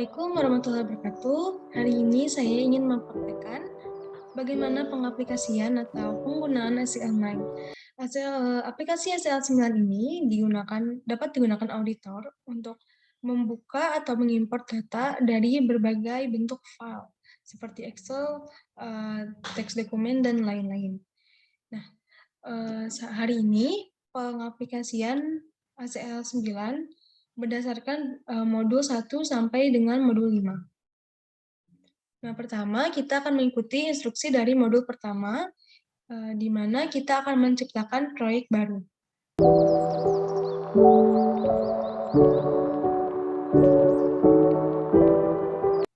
Assalamualaikum warahmatullahi wabarakatuh. Hari ini saya ingin mempraktekkan bagaimana pengaplikasian atau penggunaan SQL9. Aplikasi SQL9 ini dapat digunakan auditor untuk membuka atau mengimport data dari berbagai bentuk file, seperti Excel, teks dokumen, dan lain-lain. Nah, hari ini pengaplikasian ACL9 berdasarkan modul 1 sampai dengan modul 5. Nah, pertama kita akan mengikuti instruksi dari modul pertama, di mana kita akan menciptakan proyek baru.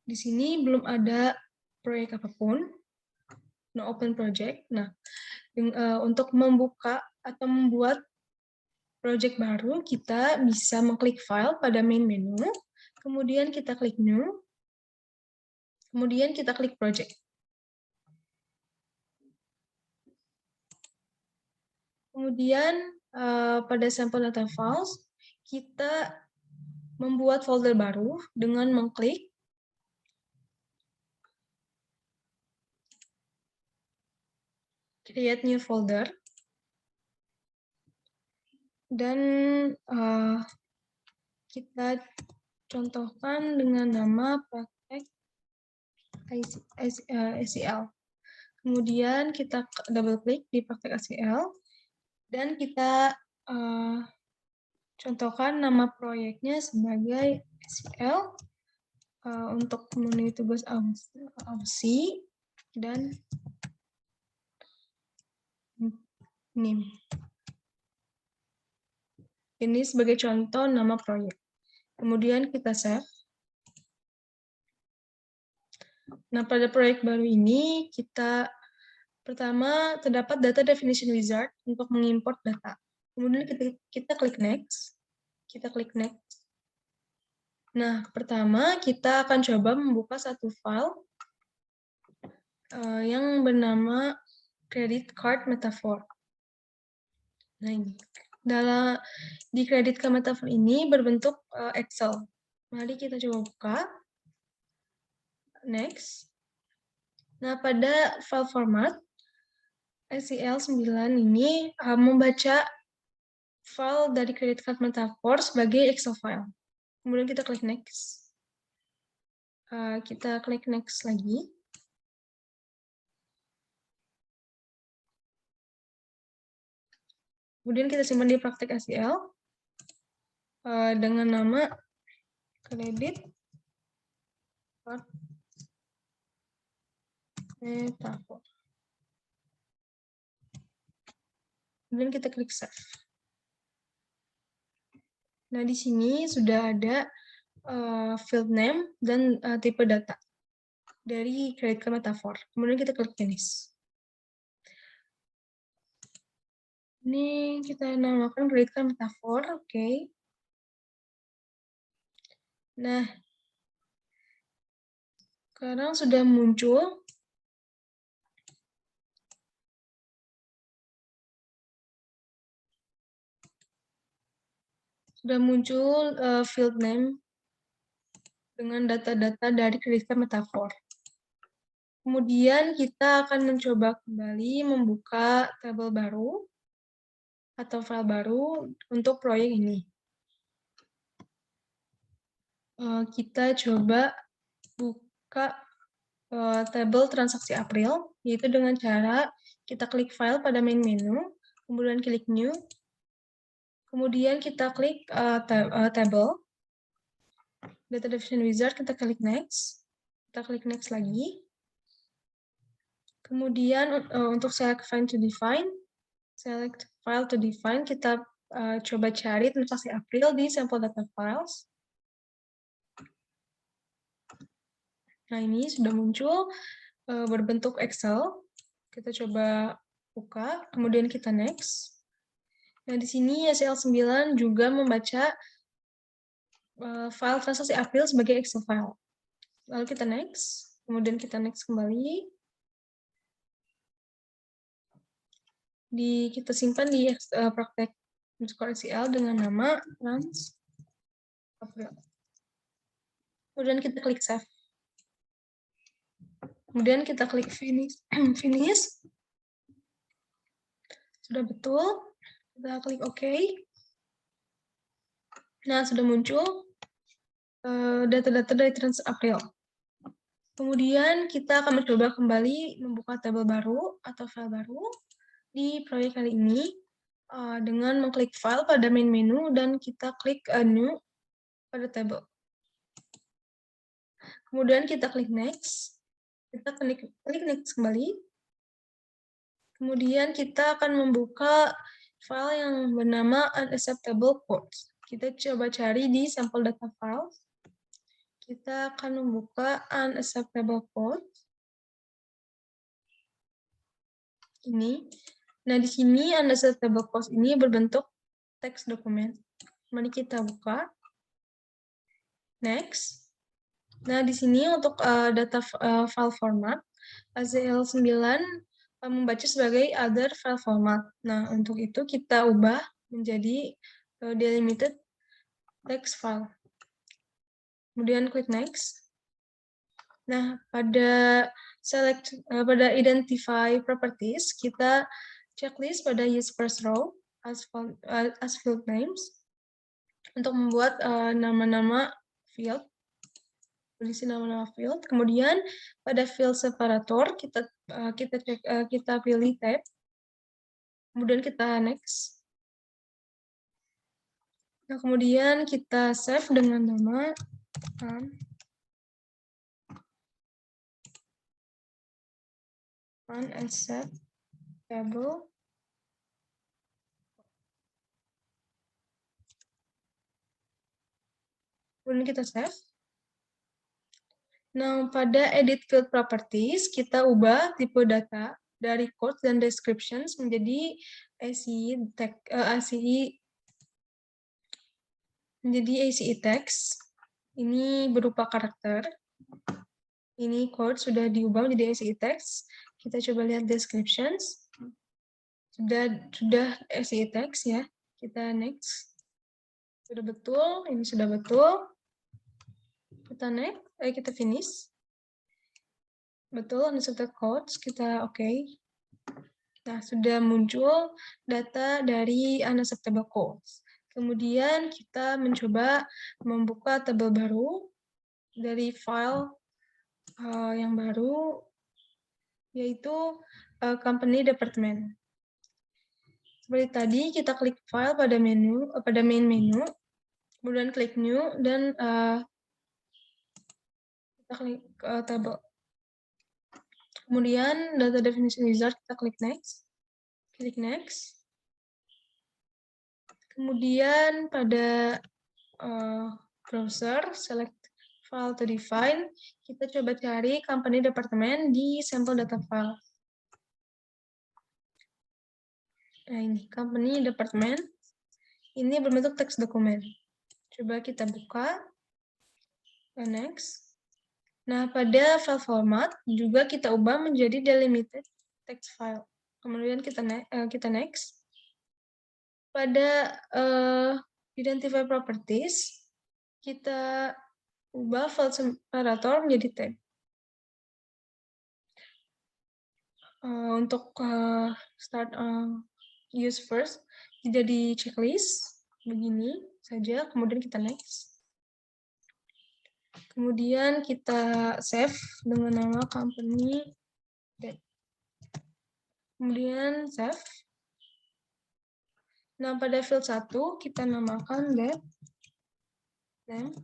Di sini belum ada proyek apapun, no open project. Nah, untuk membuka atau membuat project baru, kita bisa mengklik file pada main menu, kemudian kita klik new, kemudian kita klik project. Kemudian pada sampel data files, kita membuat folder baru dengan mengklik create new folder. Dan kita contohkan dengan nama praktek SQL. Kemudian kita double klik di praktek SQL dan kita contohkan nama proyeknya sebagai SQL untuk memenuhi tugas Aussie dan name. Ini sebagai contoh nama proyek. Kemudian kita save. Nah, pada proyek baru ini, pertama terdapat data definition wizard untuk mengimport data. Kemudian kita klik next. Kita klik next. Nah, pertama kita akan coba membuka satu file yang bernama credit card metaphor. Nah, ini. Di credit card metaphor ini berbentuk Excel. Mari kita coba buka. Next. Nah, pada file format, SQL9 ini membaca file dari credit card metaphor sebagai Excel file. Kemudian kita klik next. Kita klik next lagi. Kemudian kita simpan di praktek SQL dengan nama credit card metaphor. Kemudian kita klik save. Nah, di sini sudah ada field name dan tipe data dari credit card metaphor. Kemudian kita klik finish. Ini kita namakan credit card metaphor, oke. Nah, sekarang sudah muncul field name dengan data-data dari credit card metaphor. Kemudian kita akan mencoba kembali membuka tabel baru atau file baru untuk proyek ini. Kita coba buka tabel transaksi April, yaitu dengan cara kita klik file pada main menu, kemudian klik new, kemudian kita klik tabel, data definition wizard, kita klik next, lagi. Kemudian untuk select file to define, kita coba cari transaksi April di sampel data files. Nah, ini sudah muncul berbentuk Excel. Kita coba buka, kemudian kita next. Nah, di sini SQL9 juga membaca file transaksi April sebagai Excel file. Lalu kita next, kemudian kita next kembali. Kita simpan di praktek SQL dengan nama trans April. Kemudian kita klik save. Kemudian kita klik finish. Finish. Sudah betul. Kita klik OK. Nah, sudah muncul data-data dari transaksi April. Kemudian kita akan mencoba kembali membuka tabel baru atau file baru di proyek kali ini dengan mengklik file pada main menu dan kita klik new pada tabel. Kemudian kita klik next. Kita klik next kembali. Kemudian kita akan membuka file yang bernama unacceptable quotes. Kita coba cari di sampel data file. Kita akan membuka unacceptable quotes. Ini. Nah, di sini unacceptable quotes ini berbentuk teks dokumen. Mari kita buka. Next. Nah, di sini untuk data file format, AZL9 membaca sebagai other file format. Nah, untuk itu kita ubah menjadi delimited text file. Kemudian klik next. Nah, pada identify properties, kita checklist pada use first row as field names untuk membuat nama-nama field. Isi nama-nama field. Kemudian pada field separator kita pilih tab. Kemudian kita next. Nah, kemudian kita save dengan nama unacceptable. Kemudian kita save. Nah, pada edit field properties, kita ubah tipe data dari quotes dan descriptions menjadi ACE text. Ini berupa karakter. Ini quote sudah diubah menjadi ACE text. Kita coba lihat descriptions. Sudah ACE text ya. Kita next. Sudah betul, ini sudah betul. Kita next, kita finish. Betul, unaccepted quotes, kita oke. Nah, sudah muncul data dari unacceptable quotes. Kemudian kita mencoba membuka tabel baru dari file yang baru, yaitu company department. Seperti tadi, kita klik file pada main menu, kemudian klik new, dan kita klik tabel. Kemudian data definition wizard, kita klik next. Klik next. Kemudian pada browser, select file to define, kita coba cari company department di sampel data file. Nah, ini company department. Ini berbentuk teks dokumen. Coba kita buka. Next. Nah, pada file format juga kita ubah menjadi delimited text file. Kemudian kita next. Pada identify properties, kita ubah file separator menjadi tab. Untuk start use first, jadi checklist begini saja. Kemudian kita next. Kemudian kita save dengan nama company. Kemudian save. Nah, pada field 1 kita namakan that name.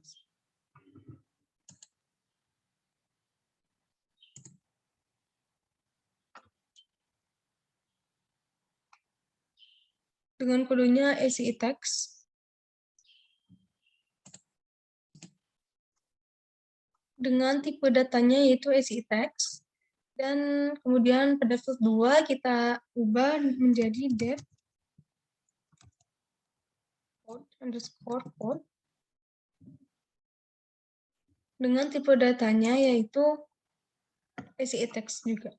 Dengan kodenya ACE text. Dengan tipe datanya yaitu ACE text. Dan kemudian pada field 2 kita ubah menjadi date code dengan tipe datanya yaitu ACE text juga.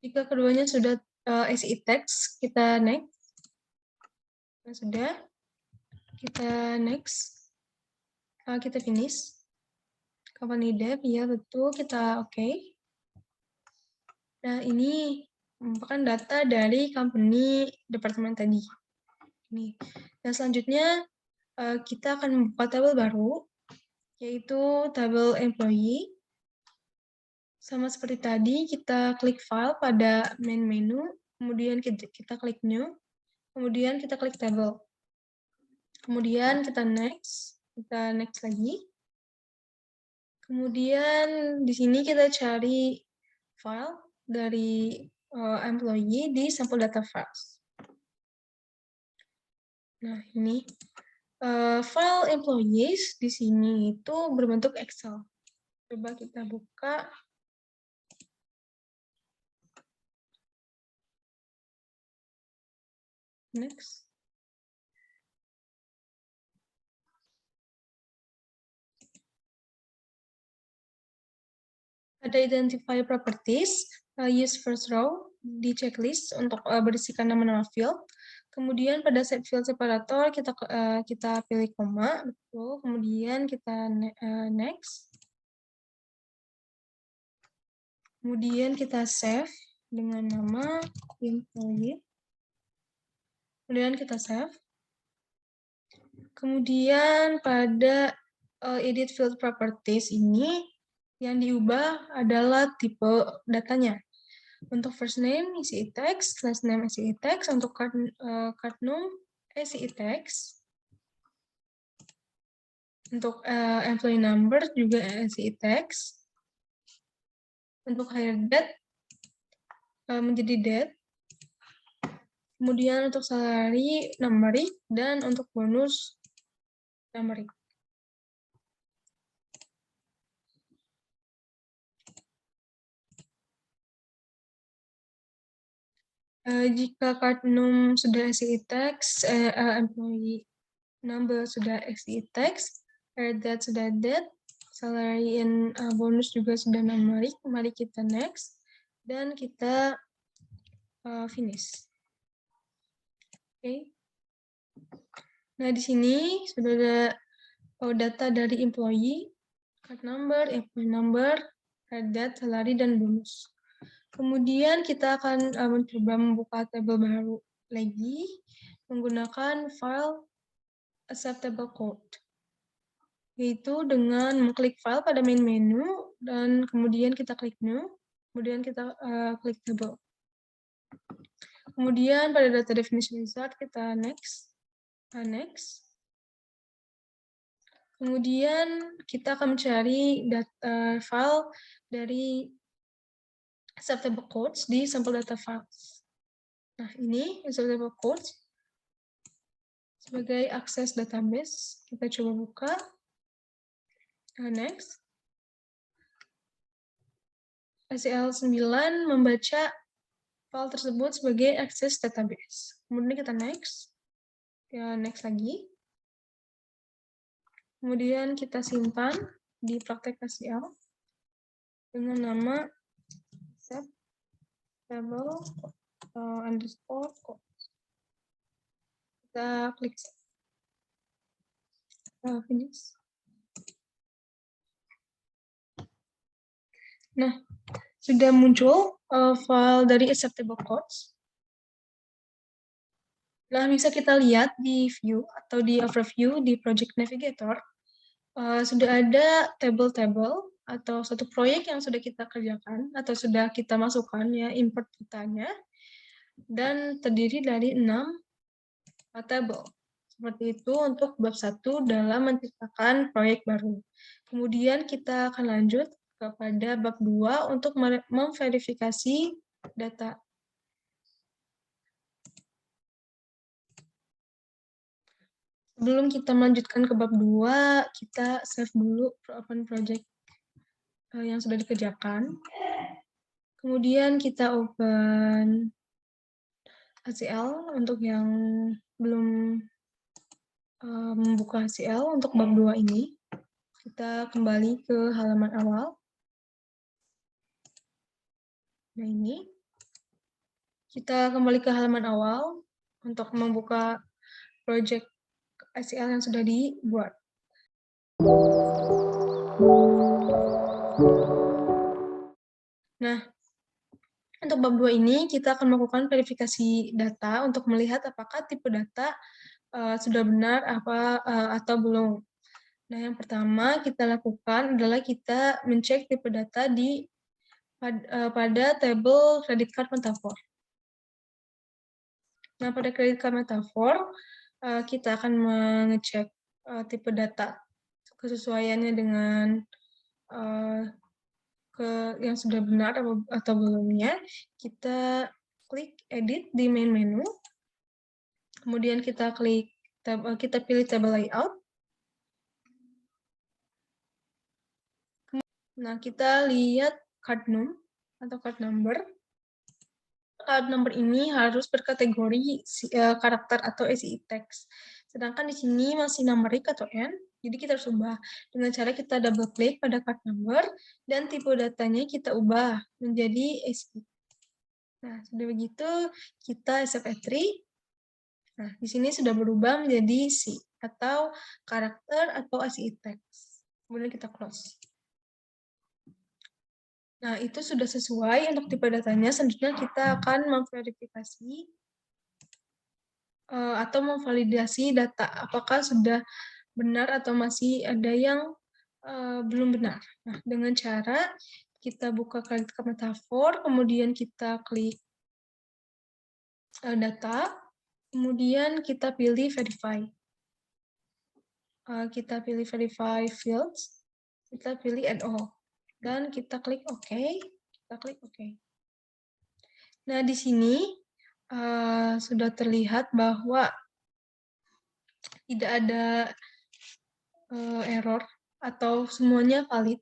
Jika keduanya sudah SI text, kita next. Nah, sudah, kita next. Kita finish. Company debt, ya betul, kita oke. Nah, ini merupakan data dari company departemen tadi. Ini. Dan selanjutnya kita akan membuka tabel baru, yaitu tabel employee. Sama seperti tadi, kita klik file pada main menu, kemudian kita klik new, kemudian kita klik table. Kemudian kita next lagi. Kemudian di sini kita cari file dari employee di sampel data files. Nah, ini file employees di sini itu berbentuk Excel. Coba kita buka. Next. Ada identify properties, use first row di checklist untuk berisikan nama-nama field. Kemudian pada set field separator kita pilih koma, betul. Kemudian kita next. Kemudian kita save dengan nama employee. Kemudian kita save. Kemudian pada edit field properties ini yang diubah adalah tipe datanya. Untuk first name isi text, last name isi text, untuk card num isi text, untuk employee number juga isi text, untuk hire date menjadi date, kemudian untuk salary numeric, dan untuk bonus numeric. Jika card num sudah isi text, employee number sudah isi text, hire date sudah date, salary and bonus juga sudah numeric, mari kita next, dan kita finish. Oke. Nah, di sini sudah ada data dari employee, card number, employee number, hire date, salary, dan bonus. Kemudian kita akan mencoba membuka tabel baru lagi menggunakan file acceptable code, yaitu dengan mengklik file pada main menu dan kemudian kita klik new, kemudian kita klik table. Kemudian pada data definition wizard kita next. Kemudian kita akan mencari file dari acceptable codes di sampel data files. Nah, ini acceptable codes sebagai akses database. Kita coba buka. Next. SEL9 membaca file tersebut sebagai akses database. Kemudian kita next. Ya, next lagi. Kemudian kita simpan di praktek SEL dengan nama acceptable underscore code. Kita klik finish. Nah, sudah muncul file dari acceptable codes. Nah, bisa kita lihat di view atau di overview di Project Navigator, sudah ada tabel-tabel atau satu proyek yang sudah kita kerjakan atau sudah kita masukkan ya import datanya, dan terdiri dari 6 tabel. Seperti itu untuk bab 1 dalam menciptakan proyek baru. Kemudian kita akan lanjut kepada bab 2 untuk memverifikasi data. Sebelum kita melanjutkan ke bab 2, kita save dulu open project yang sudah dikerjakan. Kemudian kita open HCL untuk yang belum membuka HCL untuk bab 2 ini. Kita kembali ke halaman awal. Nah, ini. Kita kembali ke halaman awal untuk membuka project SEL yang sudah dibuat. Nah, untuk bab 2 ini kita akan melakukan verifikasi data untuk melihat apakah tipe data sudah benar atau belum. Nah, yang pertama kita lakukan adalah kita mencek tipe data pada tabel credit card metafor. Nah, pada credit card metafor, kita akan mengecek tipe data kesesuaiannya dengan yang sudah benar atau belumnya. Kita klik edit di main menu, kemudian kita pilih table layout. Nah, kita lihat card num atau card number. Card number ini harus berkategori karakter atau SI text. Sedangkan di sini masih numerik atau N, jadi kita harus ubah. Dengan cara kita double klik pada card number dan tipe datanya kita ubah menjadi SI. Nah, sudah begitu kita SFF3. Nah, di sini sudah berubah menjadi C atau karakter atau SI text. Kemudian kita close. Nah, itu sudah sesuai untuk tipe datanya. Selanjutnya kita akan memverifikasi atau memvalidasi data apakah sudah benar atau masih ada yang belum benar. Nah, dengan cara kita buka credit card metafor, kemudian kita klik data, kemudian kita pilih verify. Kita pilih verify fields, kita pilih add all, dan kita klik OK. Kita klik OK. Nah, di sini sudah terlihat bahwa tidak ada error atau semuanya valid.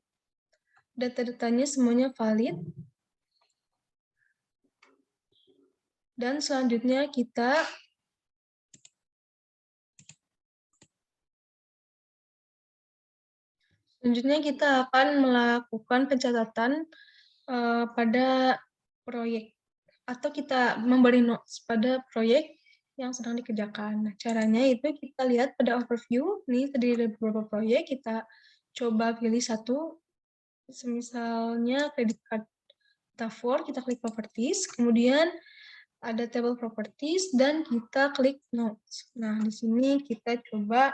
Data-datanya semuanya valid. Dan selanjutnya kita akan melakukan pencatatan pada proyek atau kita memberi notes pada proyek yang sedang dikerjakan. Nah, caranya itu kita lihat pada overview, ini terdiri dari beberapa proyek, kita coba pilih satu, misalnya credit card metafor, kita klik properties, kemudian ada table properties, dan kita klik notes. Nah, di sini kita coba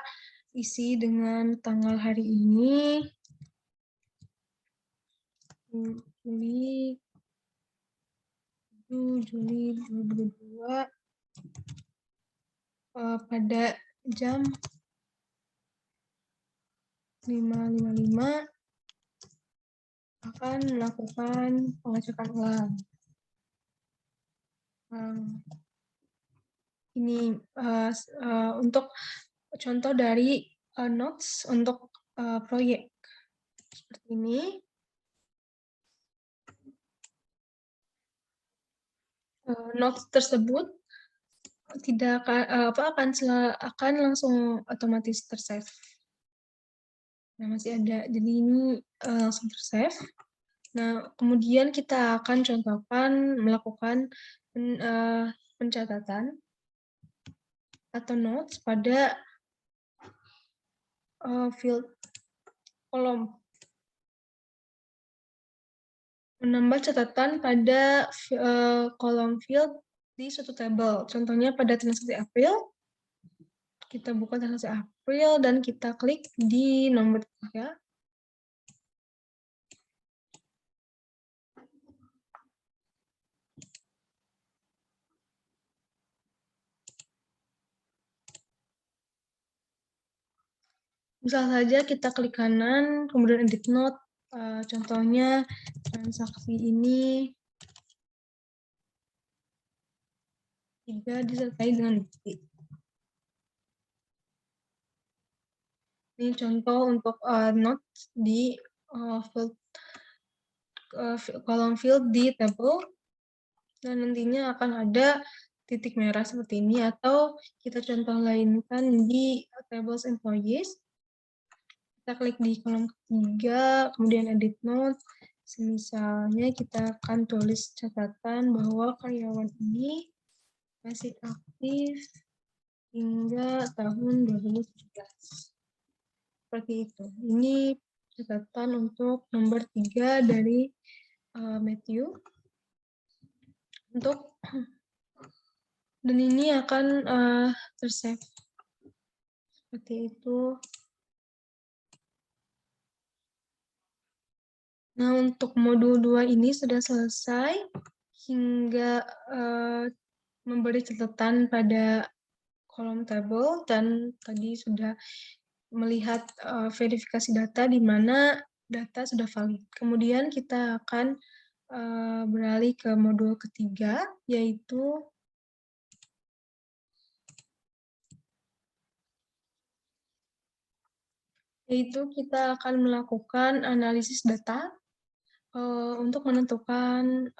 isi dengan tanggal hari ini, Juli 2022, pada jam 5.55 akan melakukan pengecekan ulang. Ini untuk contoh dari notes untuk proyek seperti ini. Notes tersebut tidak akan langsung otomatis tersave. Nah, masih ada, jadi ini langsung tersave. Nah, kemudian kita akan contohkan melakukan pencatatan atau notes pada field kolom. Menambah catatan pada kolom field di suatu tabel. Contohnya pada transaksi April, kita buka transaksi April dan kita klik di nomor 3. Misal saja kita klik kanan, kemudian edit note, contohnya transaksi ini tidak disertai dengan bukti. Ini contoh untuk notes di kolom field di tabel, dan nantinya akan ada titik merah seperti ini, atau kita contoh lainkan di tables employees. Kita klik di kolom ketiga, kemudian edit note, Misalnya kita akan tulis catatan bahwa karyawan ini masih aktif hingga tahun 2017. Seperti itu. Ini catatan untuk nomor 3 dari Matthew. Dan ini akan tersave. Seperti itu. Nah, untuk modul 2 ini sudah selesai hingga memberi catatan pada kolom tabel, dan tadi sudah melihat verifikasi data di mana data sudah valid. Kemudian kita akan beralih ke modul ketiga, yaitu kita akan melakukan analisis data untuk menentukan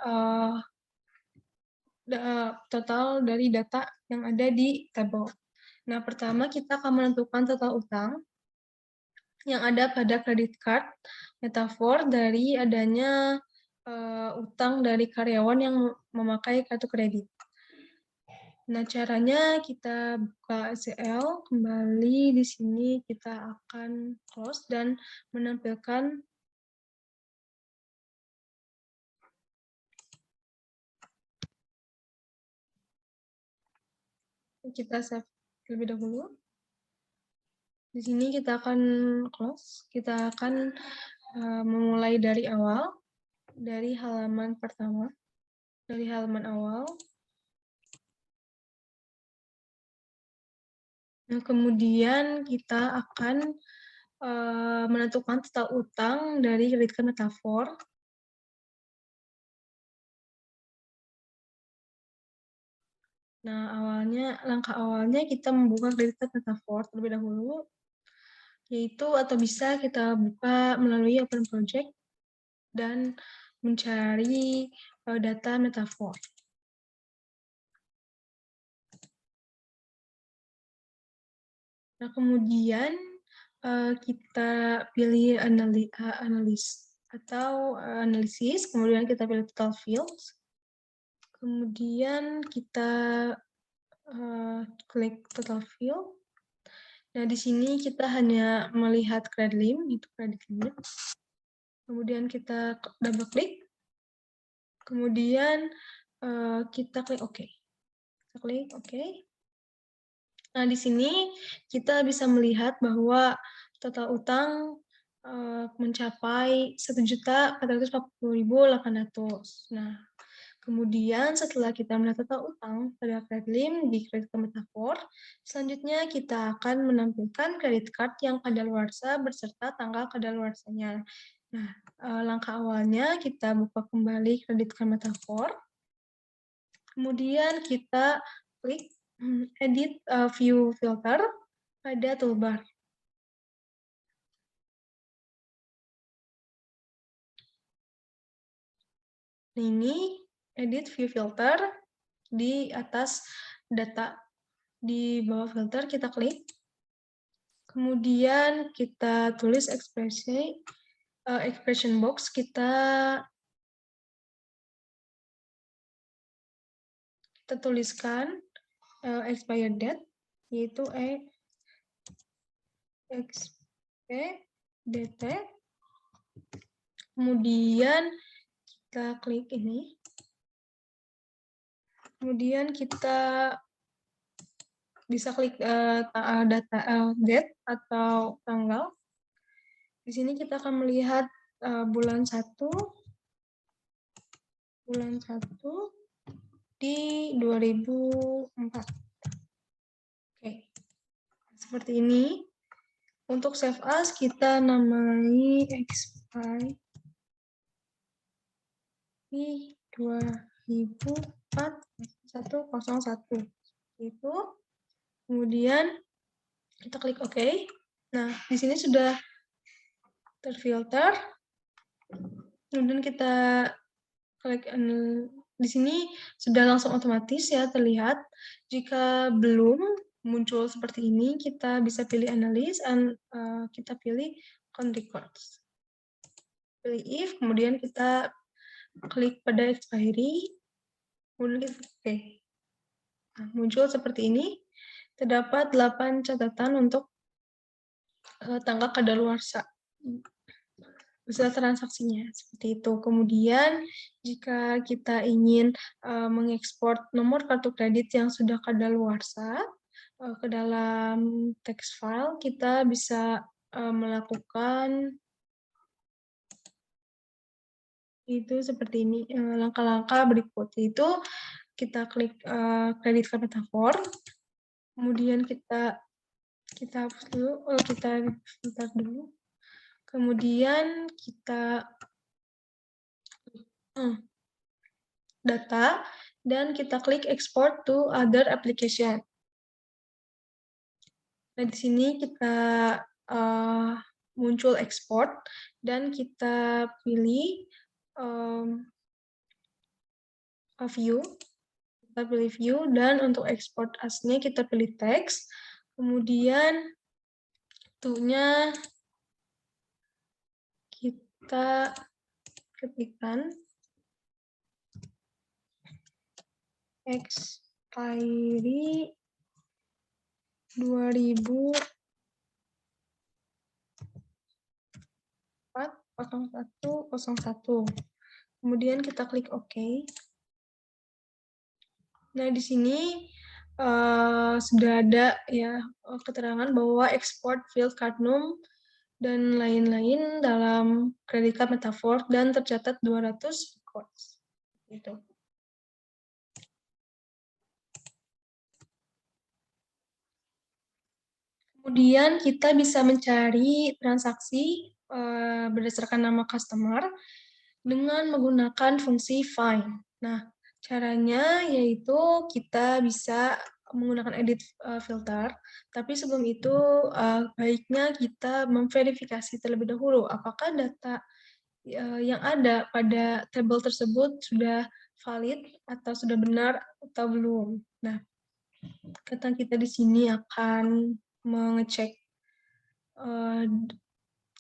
total dari data yang ada di tabel. Nah, pertama kita akan menentukan total utang yang ada pada credit card, metafor dari adanya utang dari karyawan yang memakai kartu kredit. Nah, caranya kita buka SEL, kembali di sini kita akan close dan menampilkan kita save terlebih dahulu. Di sini kita akan close, kita akan memulai dari awal, dari halaman pertama, dari halaman awal. Nah, kemudian kita akan menentukan total utang dari kredit card metafor. Nah, langkah awalnya kita membuka kredit card metafor terlebih dahulu, yaitu atau bisa kita buka melalui Open Project dan mencari data metafor. Nah, kemudian kita pilih analisis, kemudian kita pilih total fields, kemudian kita klik total field. Nah, di sini kita hanya melihat credit limit, itu credit limit. Kemudian kita double klik, kemudian kita klik OK. Kita klik OK. Nah, di sini kita bisa melihat bahwa total utang mencapai 1.440.800. Nah, kemudian setelah kita melihat total utang pada credit limit di kredit card metafor, selanjutnya kita akan menampilkan credit card yang kadaluarsa beserta tanggal kadaluarsanya. Nah, langkah awalnya kita buka kembali kredit card metafor. Kemudian kita klik edit view filter pada toolbar. Ini edit view filter di atas data. Di bawah filter kita klik. Kemudian kita tulis expression box, kita tuliskan expired date, yaitu XPDT. Kemudian kita klik ini. Kemudian kita bisa klik data date atau tanggal. Di sini kita akan melihat bulan 1 di 2004. Oke. Seperti ini. Untuk save as kita namai expire di 2004-101. Itu. Kemudian kita klik OK. Nah, di sini sudah terfilter. Kemudian kita klik di sini sudah langsung otomatis ya terlihat. Jika belum muncul seperti ini, kita bisa pilih analysis dan kita pilih count records. pilih if, kemudian kita klik pada expiry, kemudian kita oke. Nah, muncul seperti ini. Terdapat 8 catatan untuk tanggal kadaluarsa beserta transaksinya, seperti itu. Kemudian, jika kita ingin mengekspor nomor kartu kredit yang sudah kadaluarsa ke dalam text file, kita bisa melakukan itu seperti ini. Langkah-langkah berikut itu kita klik kredit card metafor, kemudian kita hapus dulu, kita filter dulu, kemudian kita data, dan kita klik export to other application. Nah, di sini kita muncul export, dan kita pilih view, dan untuk export asnya kita pilih teks, kemudian to-nya kita ketikkan expiry 2004-01-01. Kemudian kita klik OK. Nah, di sini sudah ada ya keterangan bahwa export field card num dan lain-lain dalam kredit card metafor dan tercatat 200 records. Gitu. Kemudian kita bisa mencari transaksi berdasarkan nama customer dengan menggunakan fungsi find. Nah, caranya yaitu kita bisa menggunakan edit filter, tapi sebelum itu baiknya kita memverifikasi terlebih dahulu apakah data yang ada pada tabel tersebut sudah valid atau sudah benar atau belum. Nah, kita di sini akan mengecek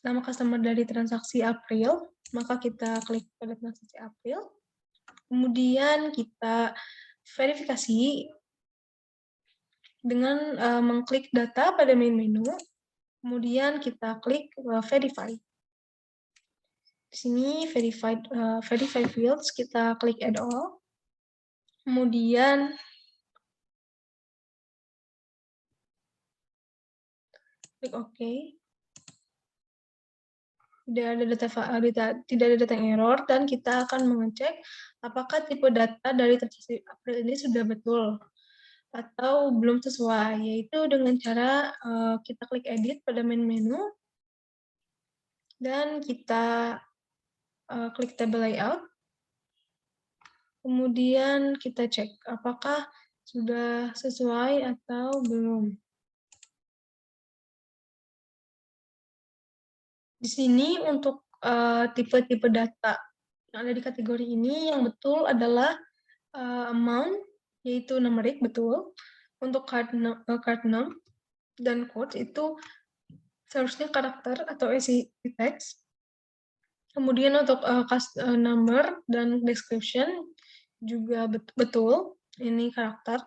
nama customer dari transaksi April, maka kita klik pada transaksi April. Kemudian kita verifikasi dengan mengklik data pada main menu, kemudian kita klik verify. Di sini verify fields, kita klik add all, kemudian klik OK. Tidak ada data yang error, dan kita akan mengecek apakah tipe data dari transaksi April ini sudah betul atau belum sesuai, yaitu dengan cara kita klik edit pada main menu, dan kita klik table layout, kemudian kita cek apakah sudah sesuai atau belum. Di sini untuk tipe-tipe data yang ada di kategori ini, yang betul adalah amount, yaitu numerik, betul. Untuk card num dan quotes itu seharusnya karakter atau isi teks. Kemudian untuk number dan description juga betul, ini karakter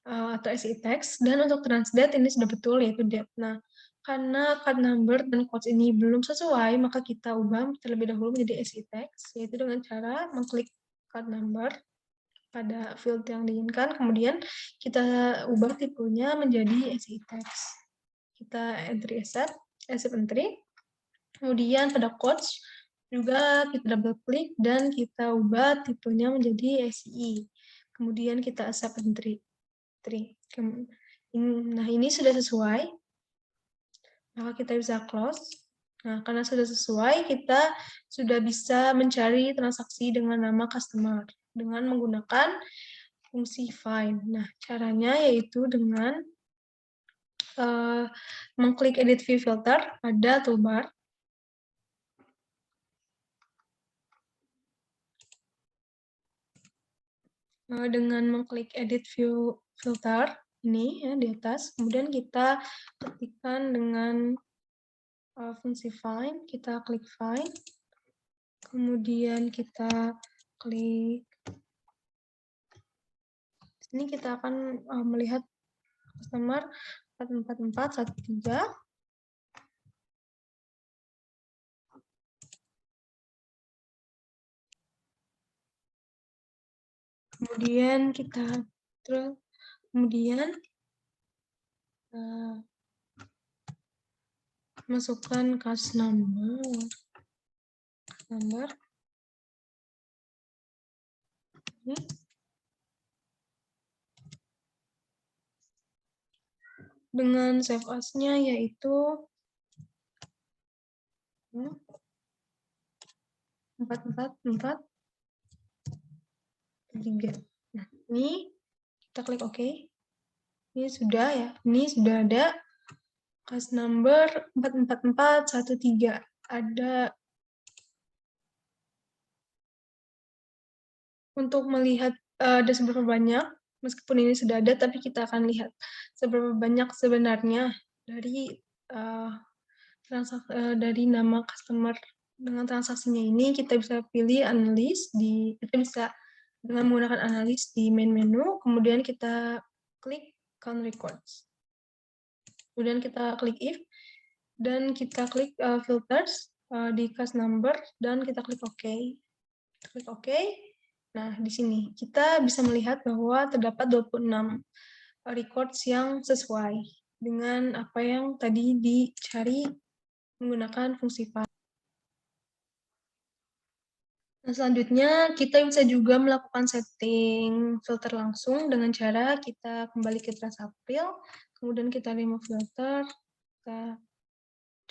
atau isi teks. Dan untuk transdate ini sudah betul, yaitu date. Nah, karena card number dan quotes ini belum sesuai, maka kita ubah terlebih dahulu menjadi isi teks, yaitu dengan cara mengklik card number pada field yang diinginkan, kemudian kita ubah tipenya menjadi isi teks. Kita entry accept entry, kemudian pada quotes juga kita double klik dan kita ubah tipenya menjadi SI. Kemudian kita accept entry. Nah, ini sudah sesuai, maka kita bisa close. Nah, karena sudah sesuai, kita sudah bisa mencari transaksi dengan nama customer dengan menggunakan fungsi find. Nah, caranya yaitu dengan mengklik edit view filter pada toolbar. Dengan mengklik edit view filter ini ya di atas, kemudian kita ketikkan dengan fungsi find, kita klik find, Kemudian kita klik. Ini kita akan melihat customer 44413. Kemudian kita masukkan case number. Ini. Dengan save as-nya yaitu 4443. Nah, ini kita klik OK. Ini sudah ya. Ini sudah ada case number 44413. Ada untuk melihat ada seberapa banyak, meskipun ini sudah ada, tapi kita akan lihat seberapa banyak sebenarnya dari dari nama customer dengan transaksinya ini. Kita bisa pilih analis kita bisa dengan menggunakan analis di main menu, kemudian kita klik count records. Kemudian kita klik if, dan kita klik filters di case number, dan kita klik OK. Klik OK. Nah, di sini kita bisa melihat bahwa terdapat 26 records yang sesuai dengan apa yang tadi dicari menggunakan fungsi find. Nah, selanjutnya kita bisa juga melakukan setting filter langsung dengan cara kita kembali ke Transapril, kemudian kita remove filter, kita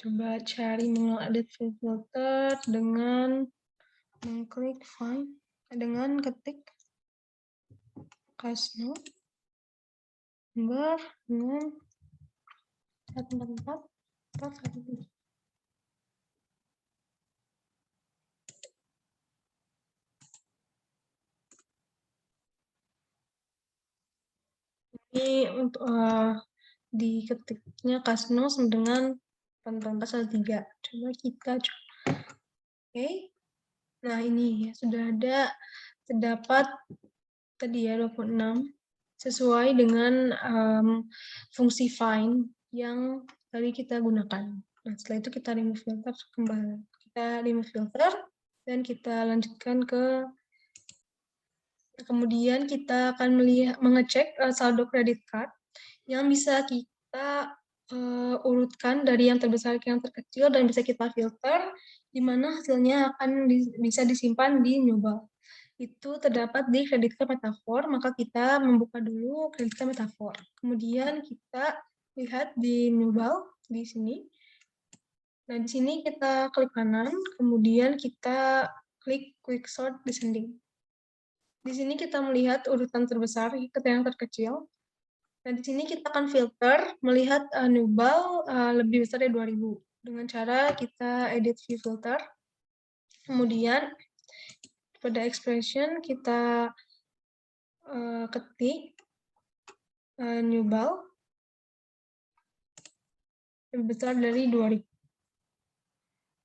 coba cari mengulang edit filter dengan mengklik find, dengan ketik case number dengan 44413. Ini untuk diketiknya Kasnos dengan 44413. Coba kita coba. Oke. Nah, ini ya sudah ada terdapat tadi ya 26 sesuai dengan fungsi find yang tadi kita gunakan. Nah, setelah itu kita remove filter kembali. Kita remove filter dan kita lanjutkan ke kemudian kita akan mengecek saldo kredit card yang bisa kita urutkan dari yang terbesar ke yang terkecil dan bisa kita filter, di mana hasilnya akan bisa disimpan di Newbal. Itu terdapat di kredit card Metafor, maka kita membuka dulu kredit card Metafor. Kemudian kita lihat di Newbal di sini. Nah, di sini kita klik kanan, kemudian kita klik Quick Sort Descending. Di sini kita melihat urutan terbesar ke yang terkecil. Nah, di sini kita akan filter melihat Newbal lebih besar dari 2000 dengan cara kita edit view filter. Kemudian pada expression kita ketik Newbal lebih besar dari 2000.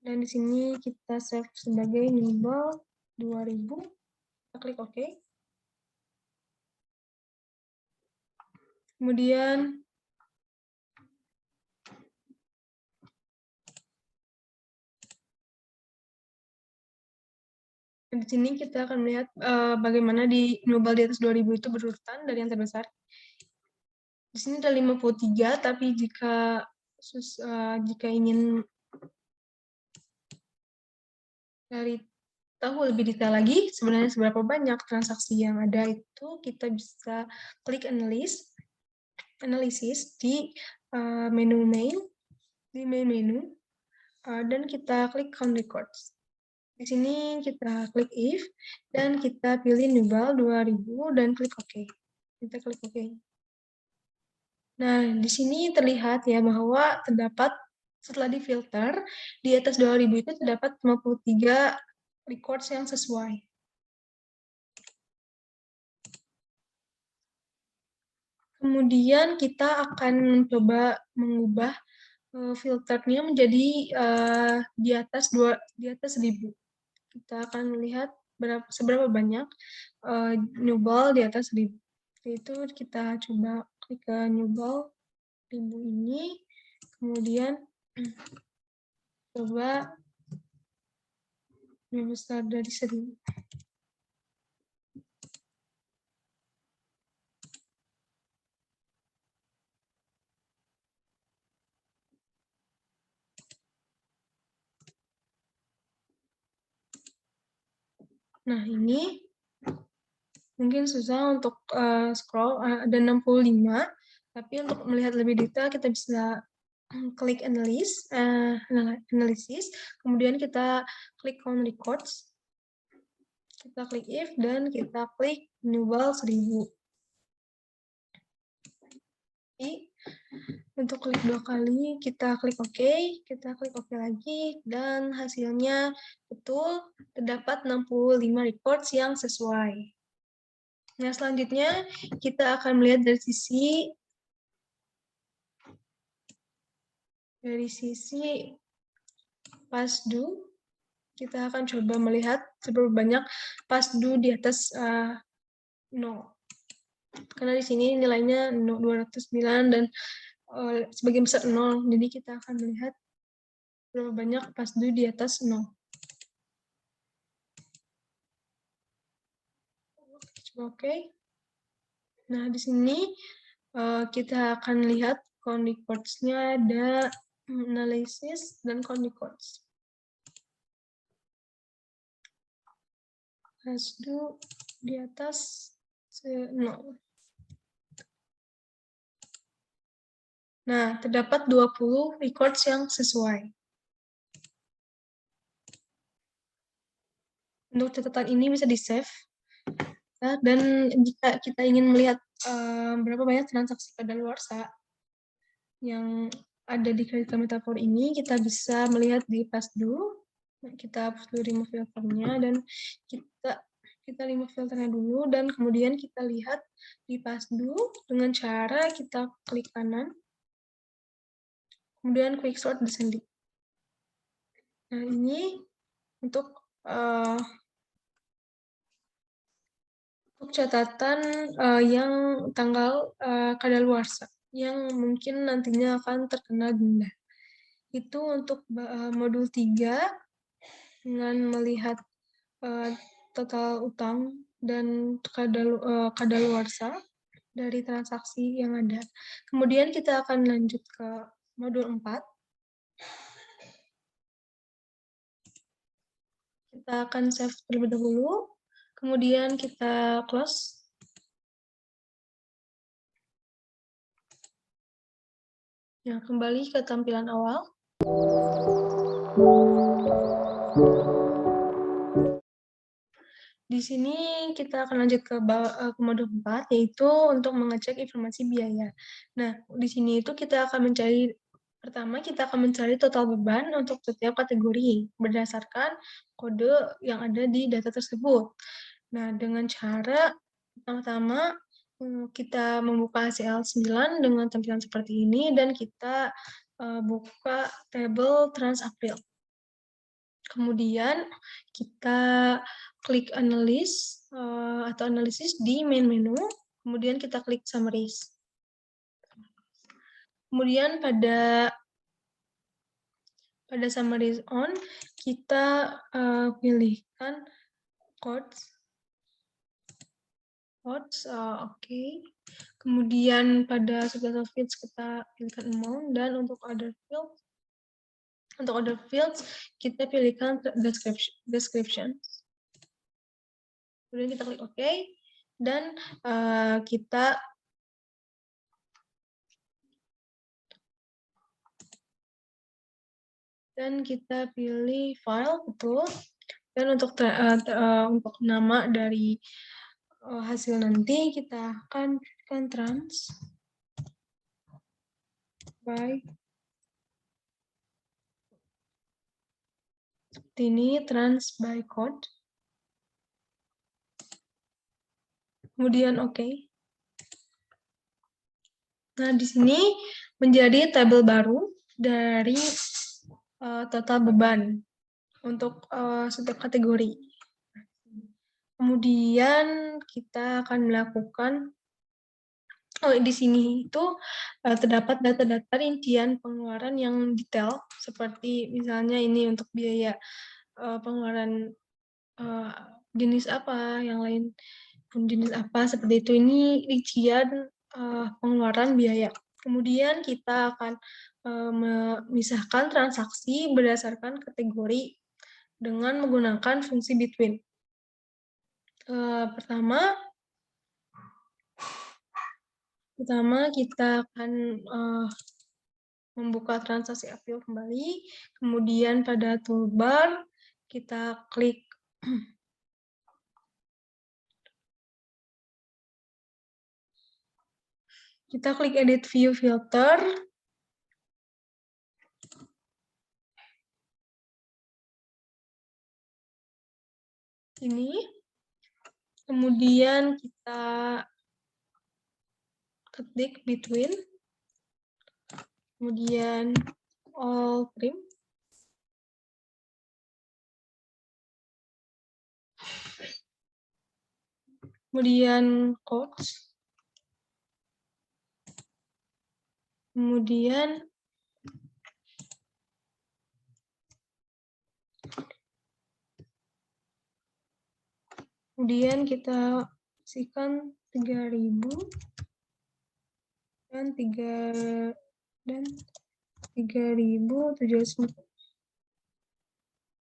Dan di sini kita save sebagai Newbal 2000. Kita klik OK. Kemudian di sini kita akan melihat bagaimana di Newbal di atas 2000 itu berurutan dari yang terbesar. Di sini ada 53, tapi jika ingin dari tahu lebih detail lagi sebenarnya seberapa banyak transaksi yang ada, itu kita bisa klik analisis di menu main menu dan kita klik count records. Di sini kita klik if dan kita pilih Newbal 2000 dan klik OK. Kita klik OK. Nah, di sini terlihat ya bahwa terdapat setelah difilter di atas 2000 itu terdapat 53 records yang sesuai. Kemudian kita akan coba mengubah filternya menjadi di atas 1000. kita akan lihat seberapa banyak newball di atas 1000. Itu kita coba klik ke newball 1000 ini, kemudian coba lebih besar dari 1000. Nah, ini mungkin susah untuk scroll, ada 65, tapi untuk melihat lebih detail kita bisa klik analysis, kemudian kita klik count records, kita klik if, dan kita klik newball 1000. Jadi, untuk klik 2 kali, kita klik OK, kita klik OK lagi, dan hasilnya betul terdapat 65 records yang sesuai. Nah, selanjutnya kita akan melihat dari sisi past due. Kita akan coba melihat seberapa banyak past due di atas 0. Karena di sini nilainya 209 dan sebagian besar 0. Jadi kita akan melihat berapa banyak past due di atas 0. Oke. Nah, di sini kita akan lihat count records-nya, ada analysis dan count records. Past due di atas 0. Nah, terdapat 20 records yang sesuai. Untuk catatan ini bisa di-save. Dan jika kita ingin melihat berapa banyak transaksi kadaluarsa yang ada di kredit card metafor ini, kita bisa melihat di past due. Kita hapus dulu remove filternya, dan kita remove filternya dulu, dan kemudian kita lihat di past due dengan cara kita klik kanan, kemudian quick sort descending. Nah, ini untuk catatan yang tanggal kadaluarsa yang mungkin nantinya akan terkena denda. Itu untuk modul 3 dengan melihat total utang dan kadaluarsa dari transaksi yang ada. Kemudian kita akan lanjut ke modul 4. Kita akan save terlebih dahulu, kemudian kita close. Ya, kembali ke tampilan awal. Di sini kita akan lanjut ke modul 4, yaitu untuk mengecek informasi biaya. Nah, di sini itu kita akan mencari, pertama kita akan mencari total beban untuk setiap kategori berdasarkan kode yang ada di data tersebut. Nah, dengan cara pertama-tama kita membuka HCL9 dengan tampilan seperti ini, dan kita buka tabel Trans-April. Kemudian kita klik analysis atau analisis di main menu, kemudian kita klik summaries. Kemudian pada summaries on, kita pilihkan quotes, oke. Kemudian pada subtotal fields kita pilihkan amount, dan untuk other fields kita pilihkan description. Kemudian kita klik OK, dan kita pilih file, betul. Dan untuk nama dari hasil nanti kita akan trans by, seperti ini, trans by code. Kemudian OK. Nah, di sini menjadi tabel baru dari total beban. untuk setiap kategori. Kemudian kita akan melakukan di sini itu terdapat data-data rincian pengeluaran yang detail, seperti misalnya ini untuk biaya pengeluaran jenis apa, yang lain pun jenis apa, seperti itu. Ini rincian pengeluaran biaya. Kemudian kita akan memisahkan transaksi berdasarkan kategori dengan menggunakan fungsi between. Pertama kita akan membuka transaksi Apio kembali, kemudian pada toolbar kita klik edit view filter. Ini. Kemudian kita ketik between. Kemudian all trim. Kemudian quotes. Kemudian kita kasihkan 3.000 dan 3.750.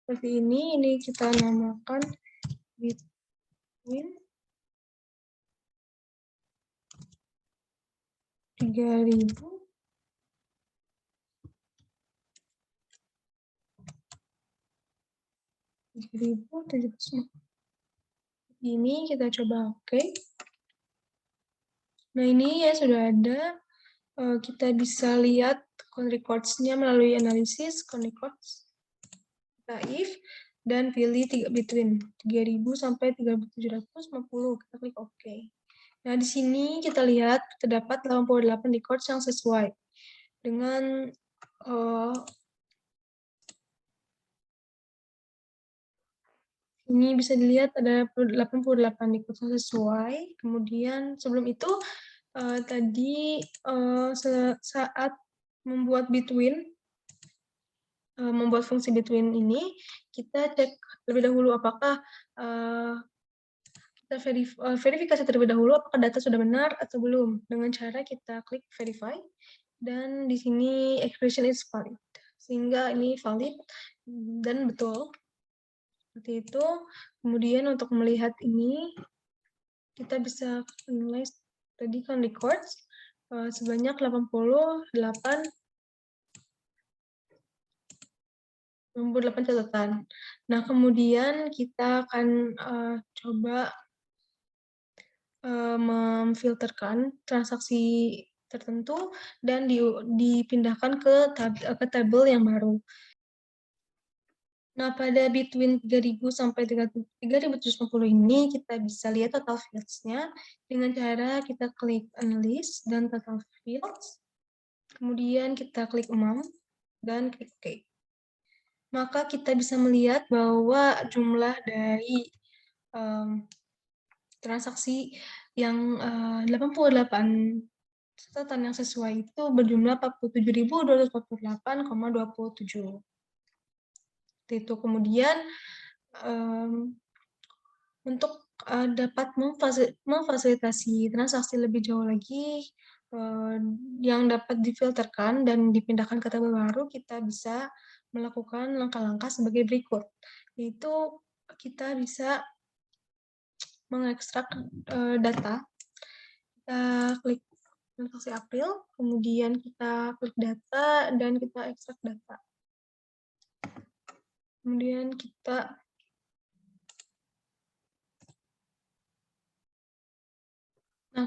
Seperti ini kita namakan between 3.000 3.750. Ini kita coba oke. Nah ini ya sudah ada. Kita bisa lihat count records-nya melalui analisis count records. Kita if dan pilih between 3.000 sampai 3.750. Kita klik oke. Nah di sini kita lihat terdapat 88 records yang sesuai dengan ini bisa dilihat ada 88 records yang sesuai. Kemudian sebelum itu tadi saat membuat between, membuat fungsi between ini, kita cek terlebih dahulu apakah kita verifikasi terlebih dahulu apakah data sudah benar atau belum, dengan cara kita klik verify, dan di sini expression is valid, sehingga ini valid dan betul. Seperti itu. Kemudian untuk melihat ini, kita bisa analyze tadi kan records sebanyak 88 catatan. Nah, kemudian kita akan coba memfilterkan transaksi tertentu dan dipindahkan ke tabel yang baru. Nah, pada between 3.000 sampai 3.750 ini, kita bisa lihat total fields-nya dengan cara kita klik analysis dan total fields. Kemudian kita klik amount dan klik OK. Maka kita bisa melihat bahwa jumlah dari transaksi yang 88 catatan yang sesuai itu berjumlah 47.248,27. Itu kemudian untuk dapat memfasilitasi transaksi lebih jauh lagi yang dapat difilterkan dan dipindahkan ke tabel baru, kita bisa melakukan langkah-langkah sebagai berikut, yaitu kita bisa mengekstrak data. Kita klik transaksi April, kemudian kita klik data dan kita ekstrak data. Kemudian kita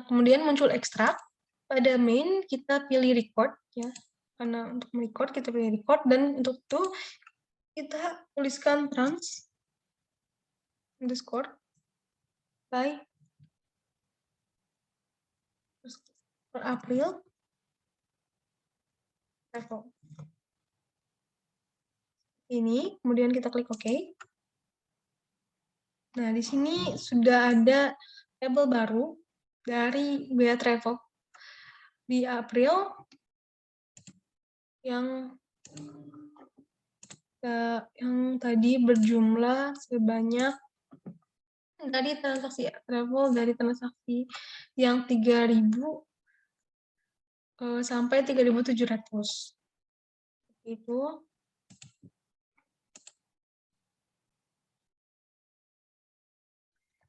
kemudian muncul ekstrak. Pada main kita pilih record ya. Karena untuk merecord kita pilih record, dan untuk itu kita tuliskan trans underscore by per April level. ini, kemudian kita klik OK. Nah, di sini sudah ada tabel baru dari biaya travel di April yang tadi berjumlah sebanyak dari transaksi travel dari transaksi yang 3.000 sampai 3.700. Itu.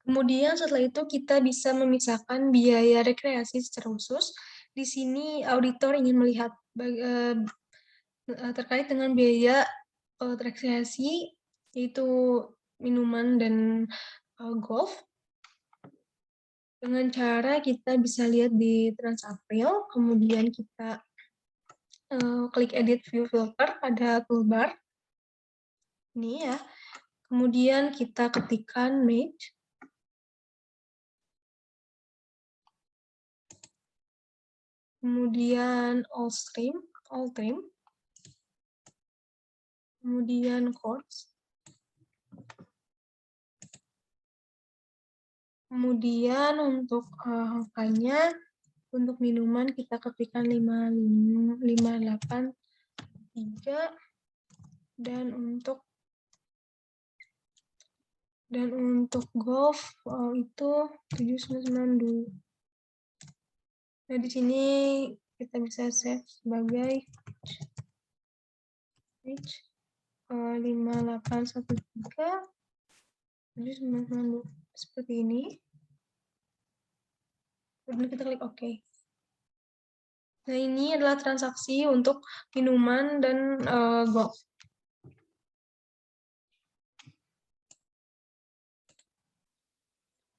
Kemudian setelah itu kita bisa memisahkan biaya rekreasi secara khusus. Di sini auditor ingin melihat terkait dengan biaya rekreasi, yaitu minuman dan golf. Dengan cara kita bisa lihat di TransApril, kemudian kita klik edit view filter pada toolbar. Ini ya. Kemudian kita ketikkan match. Kemudian all trim, kemudian course, kemudian untuk angkanya, untuk minuman kita ketikkan 583, dan untuk golf itu 792. Nah, di sini kita bisa save sebagai 5813 792 seperti ini. Kemudian kita klik OK. Nah, ini adalah transaksi untuk minuman dan golf.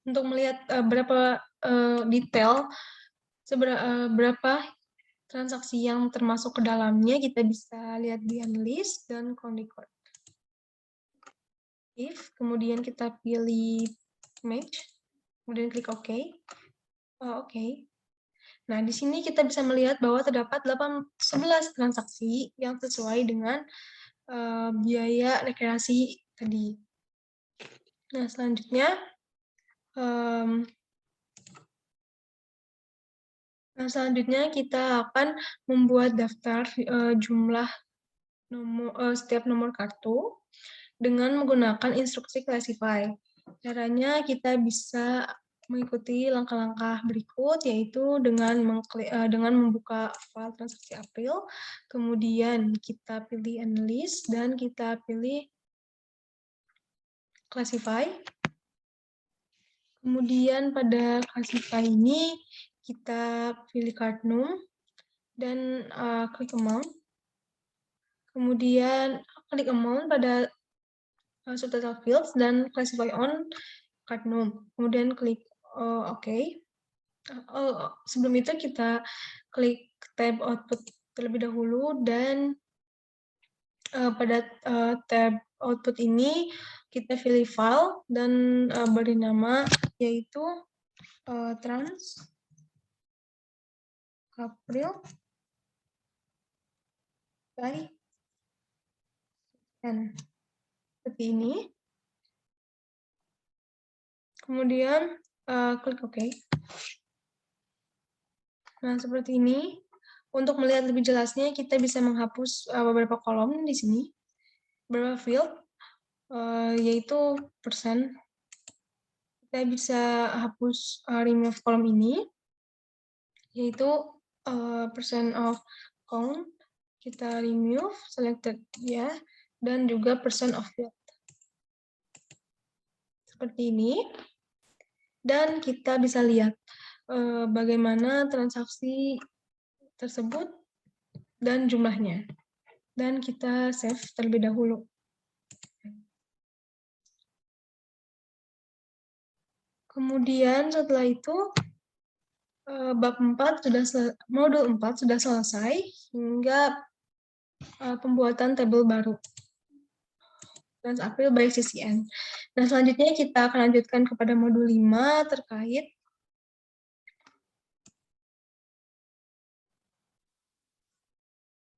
Untuk melihat berapa detail, berapa transaksi yang termasuk ke dalamnya, kita bisa lihat di analyst dan Chronicle. If, kemudian kita pilih match, kemudian klik OK. OK. Nah, di sini kita bisa melihat bahwa terdapat 11 transaksi yang sesuai dengan biaya rekreasi tadi. Nah, selanjutnya kita akan membuat daftar jumlah setiap nomor kartu dengan menggunakan instruksi classify. Caranya kita bisa mengikuti langkah-langkah berikut, yaitu dengan membuka file transaksi April, kemudian kita pilih analyst, dan kita pilih classify. Kemudian pada classify ini, kita pilih card num, dan klik amount. Kemudian klik amount pada subtotal fields dan classify on card num. Kemudian klik OK. Sebelum itu kita klik tab output terlebih dahulu, dan pada tab output ini kita pilih file dan beri nama yaitu TransApril by N. Seperti ini. Kemudian klik OK. Nah, seperti ini. Untuk melihat lebih jelasnya, kita bisa menghapus beberapa kolom di sini, beberapa field, yaitu persen. Kita bisa hapus remove kolom ini, yaitu percent of count. Kita remove selected ya, dan juga percent of field. Seperti ini. Dan kita bisa lihat bagaimana transaksi tersebut dan jumlahnya. Dan kita save terlebih dahulu. Kemudian setelah itu bab 4 modul 4 sudah selesai hingga pembuatan tabel baru TransApril by CCN. Nah, selanjutnya kita akan lanjutkan kepada modul 5 terkait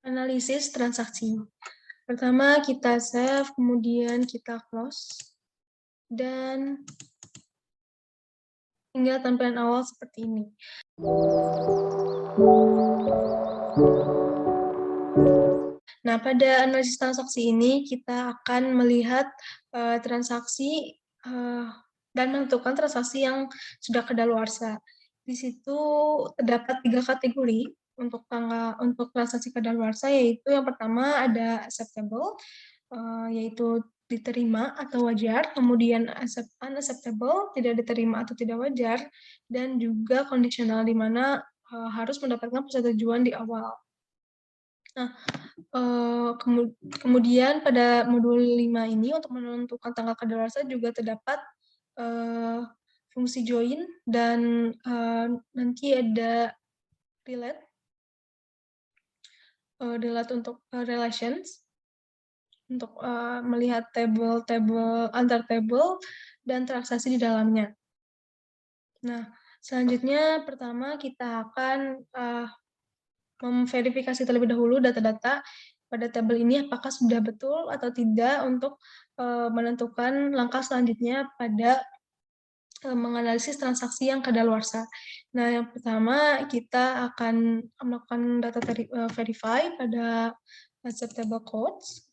analisis transaksi. Pertama kita save, kemudian kita close, dan hingga tampilan awal seperti ini. Nah, pada analisis transaksi ini kita akan melihat transaksi dan menentukan transaksi yang sudah kedaluarsa. Di situ terdapat 3 kategori untuk transaksi kedaluarsa, yaitu yang pertama ada acceptable, yaitu diterima atau wajar, kemudian unacceptable, tidak diterima atau tidak wajar, dan juga conditional, di mana harus mendapatkan persetujuan di awal. Nah, kemudian pada modul 5 ini untuk menentukan tanggal kadaluarsa juga terdapat fungsi join dan nanti ada relate, untuk relations, untuk melihat tabel antar tabel dan transaksi di dalamnya. Nah, selanjutnya pertama kita akan memverifikasi terlebih dahulu data-data pada tabel ini apakah sudah betul atau tidak untuk menentukan langkah selanjutnya pada menganalisis transaksi yang kadaluarsa. Nah, yang pertama kita akan melakukan data verify pada acceptable codes.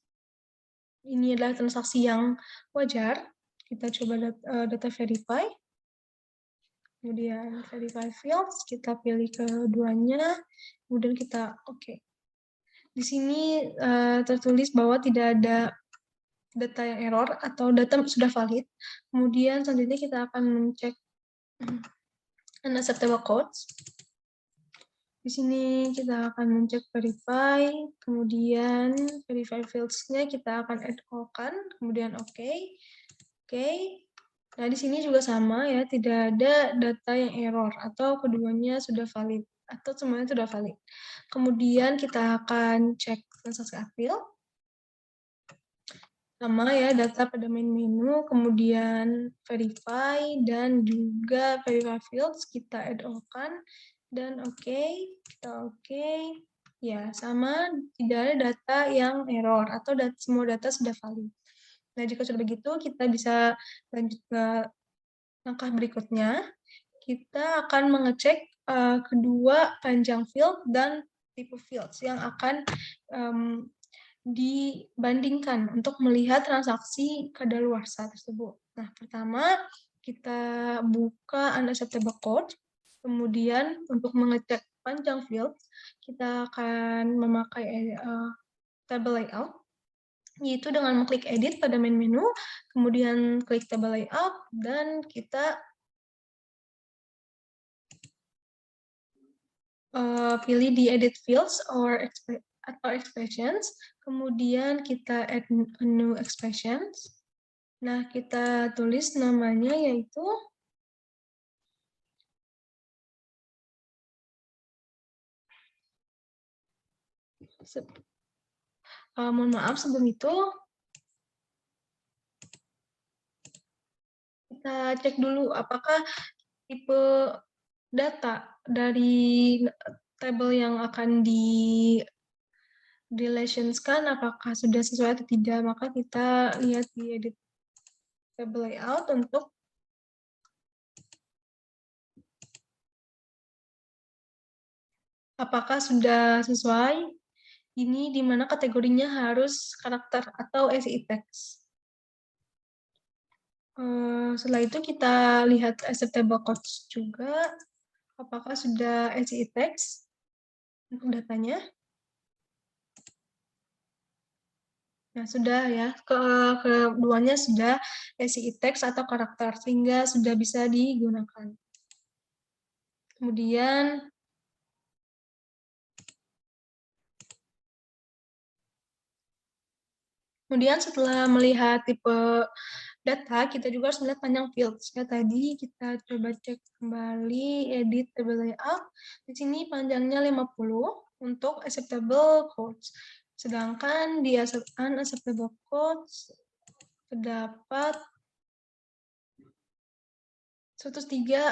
Ini adalah transaksi yang wajar. Kita coba data verify. Kemudian verify fields, kita pilih keduanya, kemudian kita oke. Di sini tertulis bahwa tidak ada data yang error atau data sudah valid. Kemudian selanjutnya kita akan mencek unacceptable codes. Di sini kita akan mencek verify, kemudian verify fields-nya kita akan add all-kan, kemudian oke. Nah, di sini juga sama ya, tidak ada data yang error atau keduanya sudah valid atau semuanya sudah valid. Kemudian kita akan cek transaksi appeal. Sama ya, data pada main menu, kemudian verify dan juga verify fields kita add all-kan dan oke, kita oke. Ya, sama, tidak ada data yang error atau semua data sudah valid. Nah, jika sudah begitu, kita bisa lanjut ke langkah berikutnya. Kita akan mengecek kedua panjang field dan tipe fields yang akan dibandingkan untuk melihat transaksi kadaluarsa tersebut. Nah, pertama kita buka unacceptable code, kemudian untuk mengecek panjang field, kita akan memakai table layout, yaitu dengan mengklik edit pada main menu, kemudian klik table layout, dan kita pilih di edit fields atau expressions, kemudian kita add a new expressions. Nah, kita tulis namanya yaitu mohon maaf sebelum itu kita cek dulu apakah tipe data dari tabel yang akan di relationskan apakah sudah sesuai atau tidak. Maka kita lihat di edit table layout untuk apakah sudah sesuai. Ini di mana kategorinya harus karakter atau ACI text. Setelah itu kita lihat acceptable codes juga, apakah sudah ACI text untuk datanya. Nah, sudah ya, keduanya sudah ACI text atau karakter, sehingga sudah bisa digunakan. Kemudian setelah melihat tipe data, kita juga harus melihat panjang fields. Ya, tadi kita coba cek kembali edit table layout. Di sini panjangnya 50 untuk acceptable codes. Sedangkan di unacceptable codes terdapat 103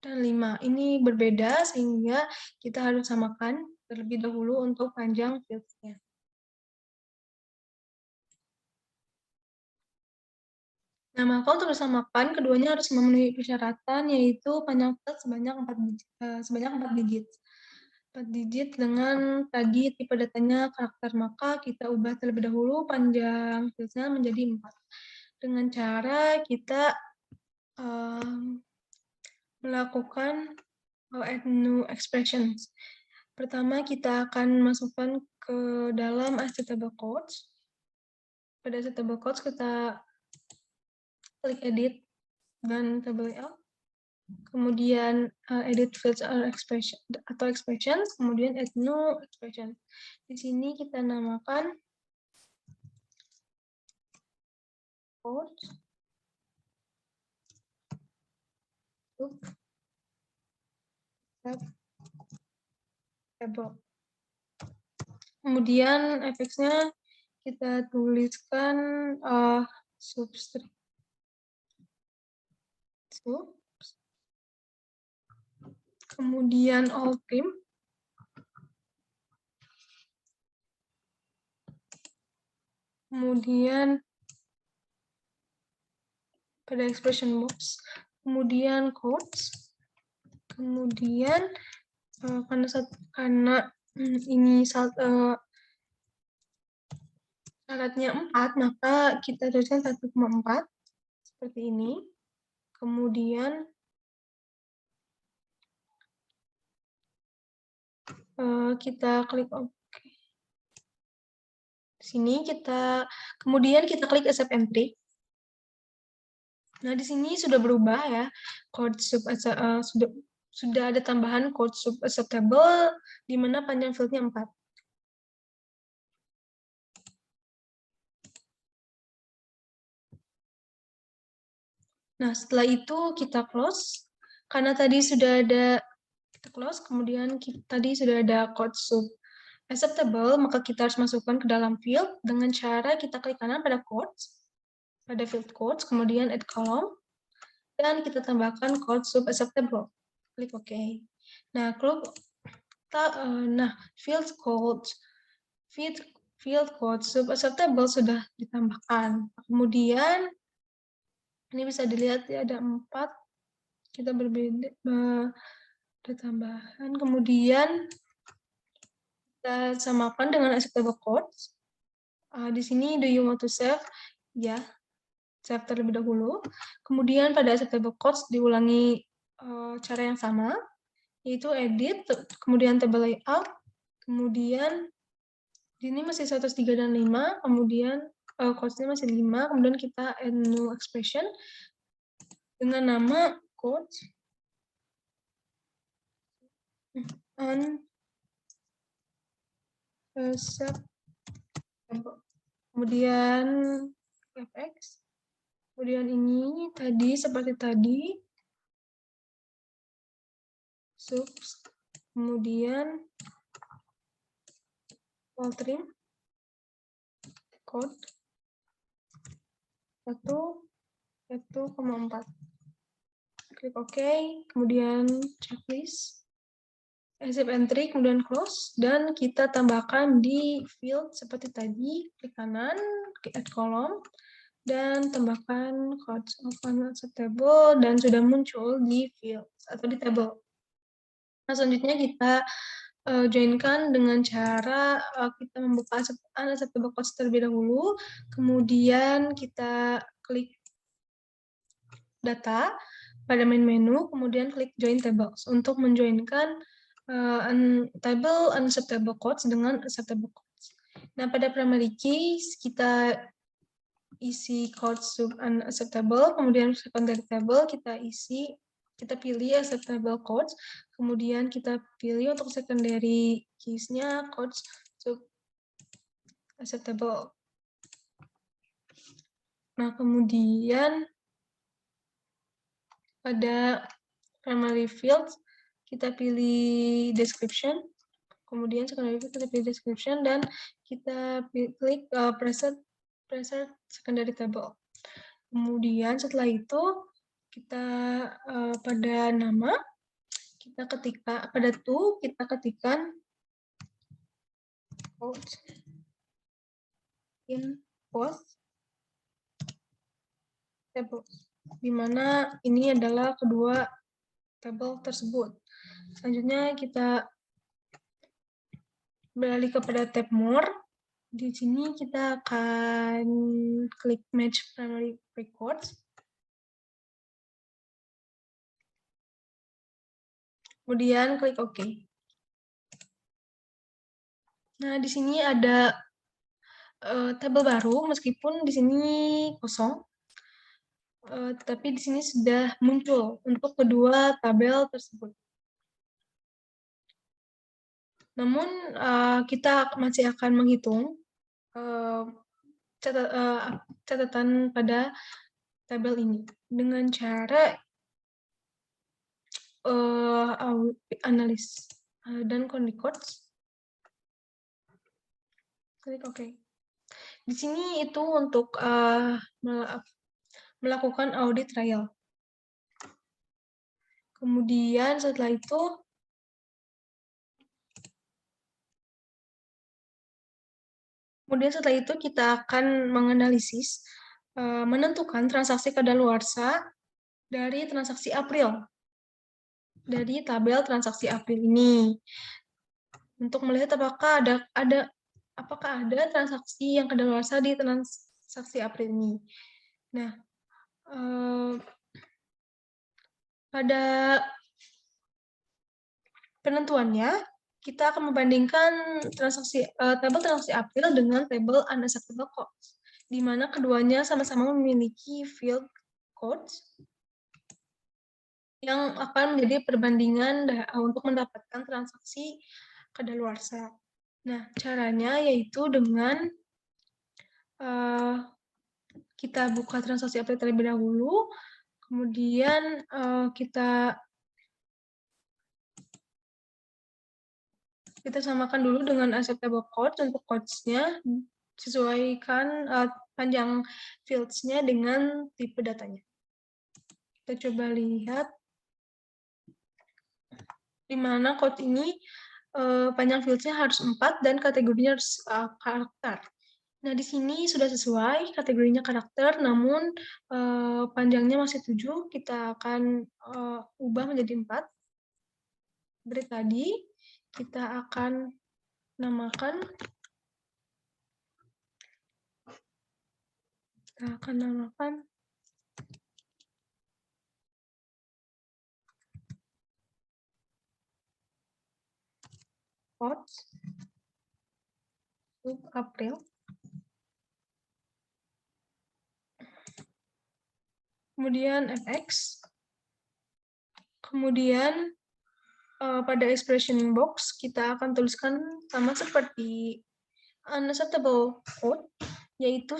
dan 5. Ini berbeda sehingga kita harus samakan terlebih dahulu untuk panjang fields-nya. Nah, maka untuk disamakan keduanya harus memenuhi persyaratan, yaitu panjang file sebanyak 4 digit. 4 digit dengan tadi tipe datanya karakter, maka kita ubah terlebih dahulu panjang filenya menjadi 4. Dengan cara kita melakukan add new expressions. Pertama, kita akan masukkan ke dalam HTML codes. Pada HTML codes kita klik edit dan table layout. Kemudian edit fields or expression atau expressions, kemudian add new expression. Di sini kita namakan codes table. Kemudian efeknya kita tuliskan substring. Kemudian all trim. Kemudian pada expression box, kemudian quotes, kemudian karena ini syaratnya 4, maka kita tuliskan 1,4 seperti ini. Kemudian kita klik OK. Sini kemudian kita klik accept entry. Nah, di sini sudah berubah ya, code sudah ada tambahan code sub acceptable di mana panjang fieldnya 4. Nah, setelah itu kita close. Karena tadi sudah ada, kita close, kemudian tadi sudah ada code sub acceptable, maka kita harus masukkan ke dalam field dengan cara kita klik kanan pada quotes, pada field quotes, kemudian add column, dan kita tambahkan code sub acceptable. Klik OK. Nah, field code sub acceptable sudah ditambahkan. Kemudian ini bisa dilihat ya, ada 4. Kita berbeda ada tambahan. Kemudian kita samakan dengan acceptable codes. Di sini do you want to save? Ya, save terlebih dahulu. Kemudian pada acceptable codes diulangi cara yang sama, yaitu edit, kemudian table layout, kemudian di ini masih 103 dan 5, kemudian quotes-nya masih 5, kemudian kita add new expression dengan nama quotes unacceptable. Kemudian fx. Kemudian ini tadi seperti tadi. Subs. Kemudian all trim. Code 1,4. Klik OK, kemudian checklist, accept entry, kemudian close, dan kita tambahkan di field seperti tadi, klik kanan, add column, dan tambahkan codes of unacceptable, dan sudah muncul di field atau di table. Nah, selanjutnya kita joinkan dengan cara kita membuka unacceptable codes terlebih dahulu, kemudian kita klik data pada main menu, kemudian klik join tables untuk menjoinkan table unacceptable codes dengan acceptable codes. Nah, pada primary key kita isi code sub unacceptable, kemudian secondary table kita pilih acceptable codes, kemudian kita pilih untuk secondary keys-nya codes sub acceptable. Nah, kemudian pada primary field kita pilih description, kemudian secondary field kita pilih description, dan kita klik preset secondary table. Kemudian setelah itu kita pada nama kita pada kita ketikkan in post table, di mana ini adalah kedua tabel tersebut. Selanjutnya kita beralih kepada tab More. Di sini kita akan klik Match Primary Records. Kemudian klik OK. Nah, di sini ada tabel baru, meskipun di sini kosong, tapi di sini sudah muncul untuk kedua tabel tersebut. Namun kita masih akan menghitung catatan pada tabel ini dengan cara analis dan Condicodes. Klik OK. Di sini itu untuk melakukan audit trial. Kemudian setelah itu kita akan menganalisis, menentukan transaksi kadaluarsa dari transaksi April, dari tabel transaksi April ini, untuk melihat apakah ada transaksi yang kadaluarsa di transaksi April ini. Nah, pada penentuannya, kita akan membandingkan tabel transaksi April dengan tabel unacceptable codes, di mana keduanya sama-sama memiliki field codes yang akan menjadi perbandingan untuk mendapatkan transaksi kadaluarsa. Nah, caranya yaitu dengan kita buka transaksi April terlebih dahulu, kemudian kita samakan dulu dengan acceptable code untuk codes-nya, sesuaikan panjang fields-nya dengan tipe datanya. Kita coba lihat di mana code ini panjang fields-nya harus 4 dan kategorinya harus karakter. Nah, di sini sudah sesuai, kategorinya karakter, namun panjangnya masih 7, kita akan ubah menjadi 4. Seperti tadi, kita akan namakan codes sub April. Kemudian fx. Kemudian pada expression box kita akan tuliskan sama seperti unacceptable code, yaitu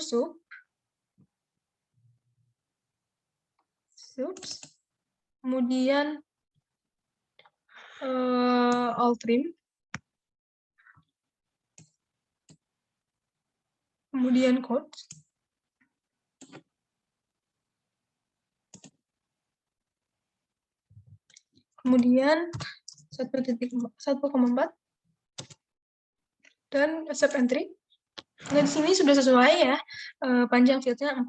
subs, kemudian all trim, kemudian code, kemudian 1.1,4 dan accept entry. Nah, di sini sudah sesuai ya, panjang fieldnya 4.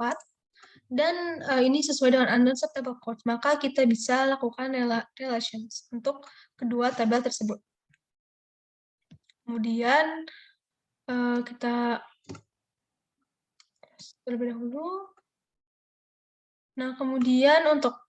Dan ini sesuai dengan unacceptable code, maka kita bisa lakukan relations untuk kedua tabel tersebut. Kemudian kita terlebih dahulu. Nah, kemudian untuk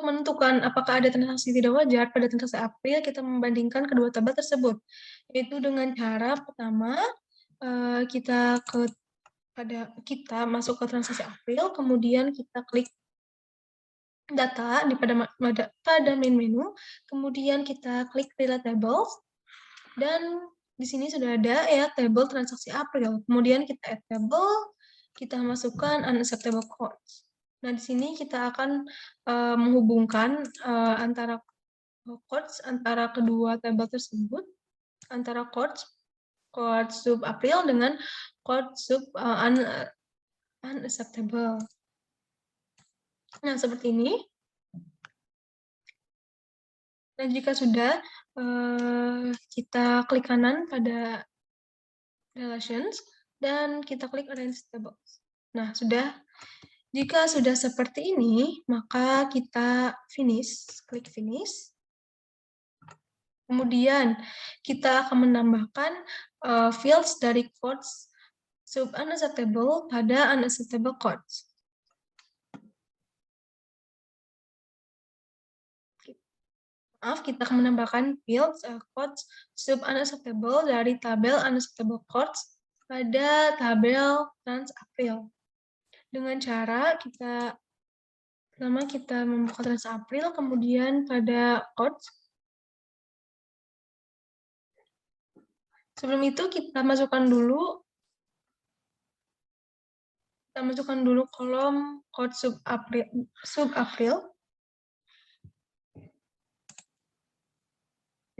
menentukan apakah ada transaksi tidak wajar pada transaksi April, kita membandingkan kedua tabel tersebut, yaitu dengan cara pertama kita masuk ke transaksi April, kemudian kita klik data pada main menu, kemudian kita klik relate tables, dan di sini sudah ada ya tabel transaksi April. Kemudian kita add table, kita masukkan unacceptable codes. Nah, di sini kita akan menghubungkan antara codes antara kedua tabel tersebut, antara codes sub April dengan code sub unacceptable. Nah, seperti ini. Dan jika sudah, kita klik kanan pada Relations, dan kita klik Arrange Tables. Nah, sudah. Jika sudah seperti ini, maka kita klik Finish. Kemudian, kita akan menambahkan fields dari quotes sub-unacceptable pada unacceptable quotes. Maaf, kita akan menambahkan fields quotes sub-unacceptable dari tabel unacceptable quotes pada tabel TransApril. Dengan cara pertama kita membuka TransApril, kemudian pada quotes. Sebelum itu kita masukkan dulu kolom quote sub-April.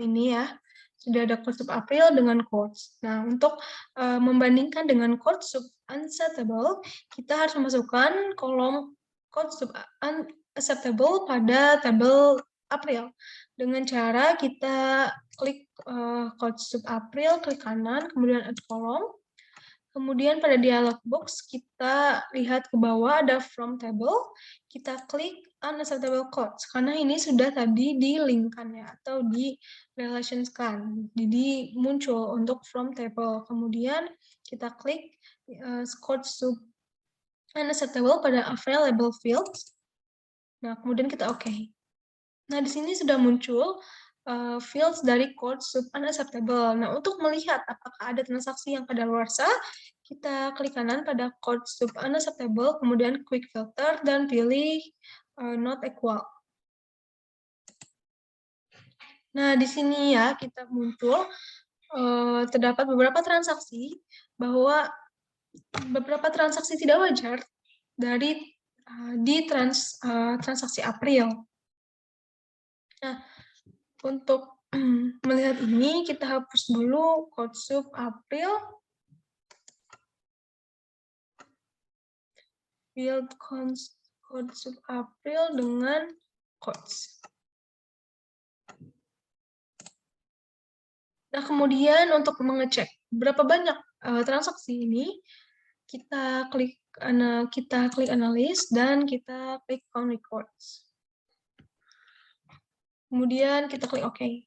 Ini ya, sudah ada quote sub-April dengan quotes. Nah, untuk membandingkan dengan quote sub-unacceptable, kita harus memasukkan kolom quote sub-unacceptable pada tabel April. Dengan cara kita klik quote sub-April, klik kanan, kemudian add kolom. Kemudian pada dialog box kita lihat ke bawah ada from table, kita klik unacceptable quotes karena ini sudah tadi di-link-kan ya atau di-relationskan. Jadi muncul untuk from table. Kemudian kita klik quotes sub unacceptable pada available fields. Nah, kemudian kita oke. Nah, di sini sudah muncul fields dari quotes sub unacceptable. Nah, untuk melihat apakah ada transaksi yang kadaluarsa, kita klik kanan pada quotes sub unacceptable, kemudian quick filter, dan pilih not equal. Nah, di sini ya kita muncul terdapat beberapa transaksi bahwa beberapa transaksi tidak wajar di transaksi April. Nah, untuk melihat ini, kita hapus dulu quote sub April, field quote sub April dengan quotes. Nah, kemudian untuk mengecek berapa banyak transaksi ini, kita klik analysis dan kita klik count records. Kemudian kita klik OK.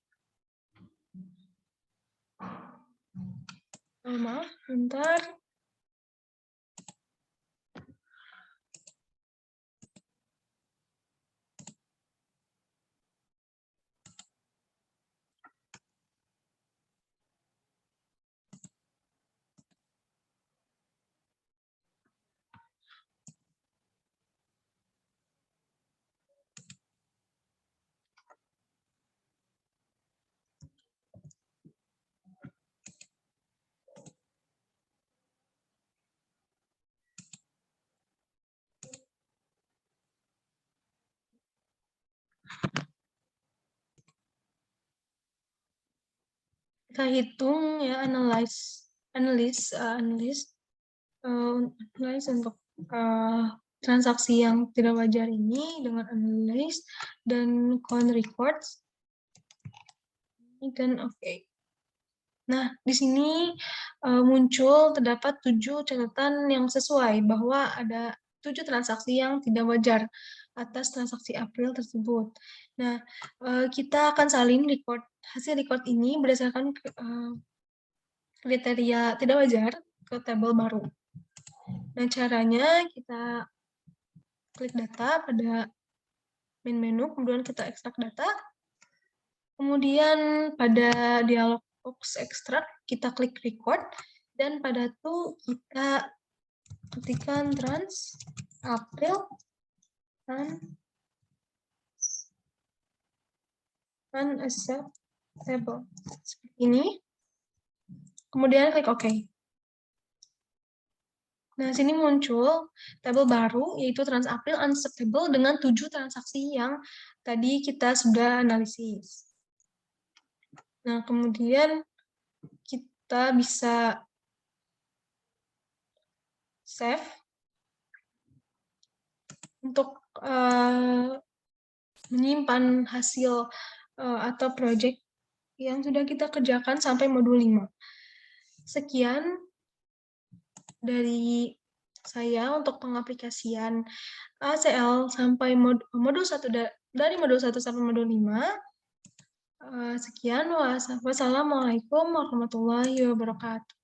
Maaf, bentar. Kita hitung ya, analyze untuk transaksi yang tidak wajar ini dengan analyze dan count records. Dan oke. Nah, di sini muncul terdapat 7 catatan yang sesuai bahwa ada 7 transaksi yang tidak wajar atas transaksi April tersebut. Nah, kita akan salin hasil record ini berdasarkan kriteria tidak wajar ke tabel baru. Nah, caranya kita klik data pada main menu, kemudian kita ekstrak data. Kemudian pada dialog box ekstrak, kita klik record, dan pada itu kita ketikkan trans April unacceptable. Seperti ini. Kemudian klik OK. Nah, sini muncul tabel baru, yaitu TransApril unacceptable dengan 7 transaksi yang tadi kita sudah analisis. Nah, kemudian kita bisa save untuk menyimpan hasil atau project yang sudah kita kerjakan sampai modul 5. Sekian dari saya untuk pengaplikasian ACL sampai modul 1 dari modul 1 sampai modul 5. Sekian, wassalamualaikum warahmatullahi wabarakatuh.